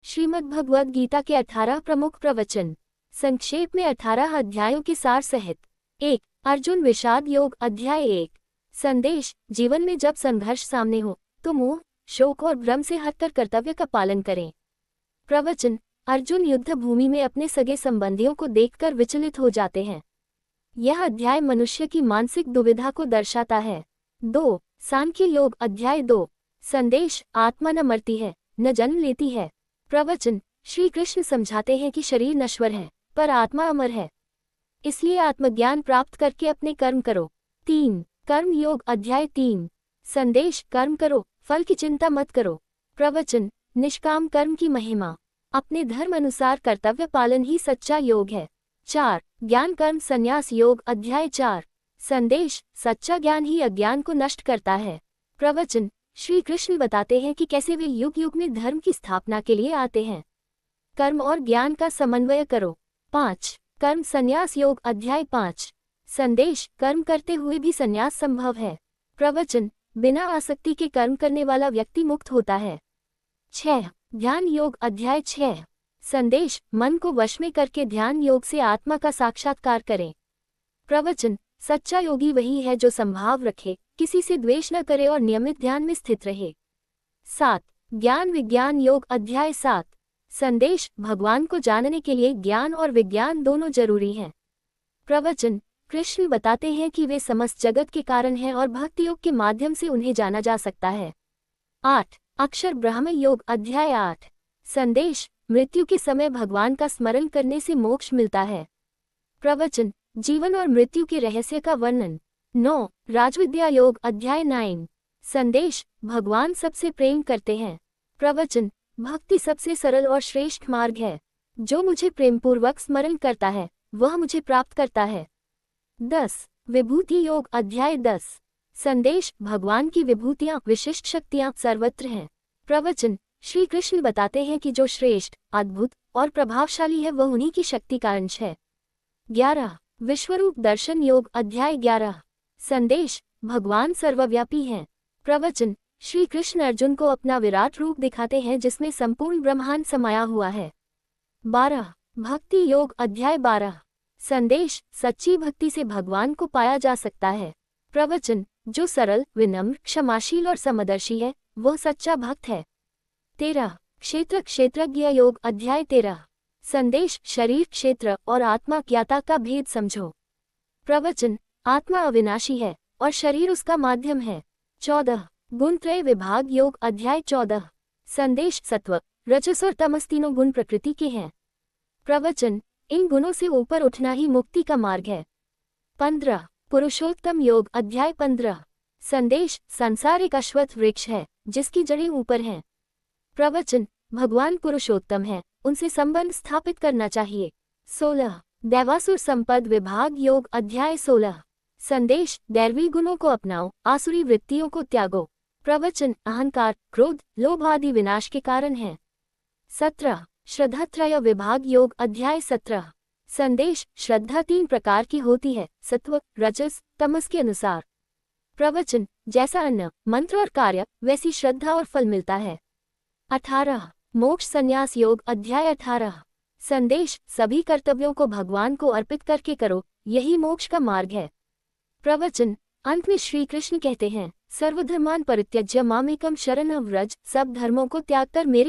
श्रीमद् भगवद गीता के 18 प्रमुख प्रवचन। संक्षेप में 18 अध्यायों के सार सहित। 1. अर्जुन विषाद योग अध्याय 1। संदेश: जीवन में जब संघर्ष सामने हो तो मोह, शोक और भ्रम से हटकर कर्तव्य का पालन करें। प्रवचन: अर्जुन युद्ध भूमि में अपने सगे संबंधियों को देखकर विचलित हो जाते हैं। यह अध्याय मनुष्य की मानसिक दुविधा को दर्शाता है। 2. सांख्य योग अध्याय 2। संदेश: आत्मा न मरती है, न जन्म लेती है। प्रवचन: श्री कृष्ण समझाते हैं कि शरीर नश्वर है पर आत्मा अमर है, इसलिए आत्मज्ञान प्राप्त करके अपने कर्म करो। 3. कर्म योग अध्याय 3। संदेश: कर्म करो, फल की चिंता मत करो। प्रवचन: निष्काम कर्म की महिमा। अपने धर्म अनुसार कर्तव्य पालन ही सच्चा योग है। 4. ज्ञान कर्म संन्यास योग अध्याय 4। संदेश: सच्चा ज्ञान ही अज्ञान को नष्ट करता है। प्रवचन: श्री कृष्ण बताते हैं कि कैसे वे युग युग में धर्म की स्थापना के लिए आते हैं। कर्म और ज्ञान का समन्वय करो। 5. कर्म संन्यास योग अध्याय 5। संदेश: कर्म करते हुए भी संन्यास संभव है। प्रवचन: बिना आसक्ति के कर्म करने वाला व्यक्ति मुक्त होता है। 6. ध्यान योग अध्याय 6। संदेश: मन को वश में करके ध्यान योग से आत्मा का साक्षात्कार करें। प्रवचन: सच्चा योगी वही है जो संभाव रखे, किसी से द्वेष न करे और नियमित ध्यान में स्थित रहे। 7. ज्ञान विज्ञान योग अध्याय 7। संदेश: भगवान को जानने के लिए ज्ञान और विज्ञान दोनों जरूरी हैं। प्रवचन: कृष्ण बताते हैं कि वे समस्त जगत के कारण हैं और भक्ति योग के माध्यम से उन्हें जाना जा सकता है। 8. अक्षर ब्रह्म योग अध्याय 8। संदेश: मृत्यु के समय भगवान का स्मरण करने से मोक्ष मिलता है। प्रवचन: जीवन और मृत्यु के रहस्य का वर्णन। 9. राजविद्या योग अध्याय 9। संदेश: भगवान सबसे प्रेम करते हैं। प्रवचन: भक्ति सबसे सरल और श्रेष्ठ मार्ग है। जो मुझे प्रेमपूर्वक स्मरण करता है वह मुझे प्राप्त करता है। 10. विभूति योग अध्याय 10। संदेश: भगवान की विभूतियां, विशिष्ट शक्तियां सर्वत्र हैं। प्रवचन: श्री कृष्ण बताते हैं कि जो श्रेष्ठ, अद्भुत और प्रभावशाली है वह उन्हीं की शक्ति का अंश है। 11. विश्वरूप दर्शन योग अध्याय 11। संदेश: भगवान सर्वव्यापी हैं। प्रवचन: श्री कृष्ण अर्जुन को अपना विराट रूप दिखाते हैं जिसमें संपूर्ण ब्रह्मांड समाया हुआ है। 12. भक्ति योग अध्याय 12। संदेश: सच्ची भक्ति से भगवान को पाया जा सकता है। प्रवचन: जो सरल, विनम्र, क्षमाशील और समदर्शी है वह सच्चा भक्त है। 13. क्षेत्र क्षेत्रज्ञ योग अध्याय 13। संदेश: शरीर क्षेत्र और आत्मा ज्ञाता का भेद समझो। प्रवचन: आत्मा अविनाशी है और शरीर उसका माध्यम है। 14. गुणत्रय विभाग योग अध्याय 14। संदेश: सत्व, रजस और तमस तीनों गुण प्रकृति के हैं। प्रवचन: इन गुणों से ऊपर उठना ही मुक्ति का मार्ग है। 15. पुरुषोत्तम योग अध्याय 15। संदेश: संसार एक अश्वत्थ वृक्ष है जिसकी जड़ें ऊपर हैं। प्रवचन: भगवान पुरुषोत्तम है, उनसे संबंध स्थापित करना चाहिए। 16. दैवासुर संपद विभाग योग अध्याय 16। संदेश: दैवी गुणों को अपनाओ, आसुरी वृत्तियों को त्यागो। प्रवचन: अहंकार, क्रोध, लोभ आदि विनाश के कारण हैं। 17. श्रद्धात्रय विभाग योग अध्याय 17। संदेश: श्रद्धा 3 प्रकार की होती है, सत्व, रजस, तमस के अनुसार। प्रवचन: जैसा अन्न, मंत्र और कार्य वैसी श्रद्धा और फल मिलता है। 18. मोक्ष संन्यास योग अध्याय 18। संदेश: सभी कर्तव्यों को भगवान को अर्पित करके करो, यही मोक्ष का मार्ग है। प्रवचन: अंत में श्री कृष्ण कहते हैं, सर्वधर्मान परित्यज्य मामेकम शरणं व्रज, सब धर्मों को त्याग कर मेरी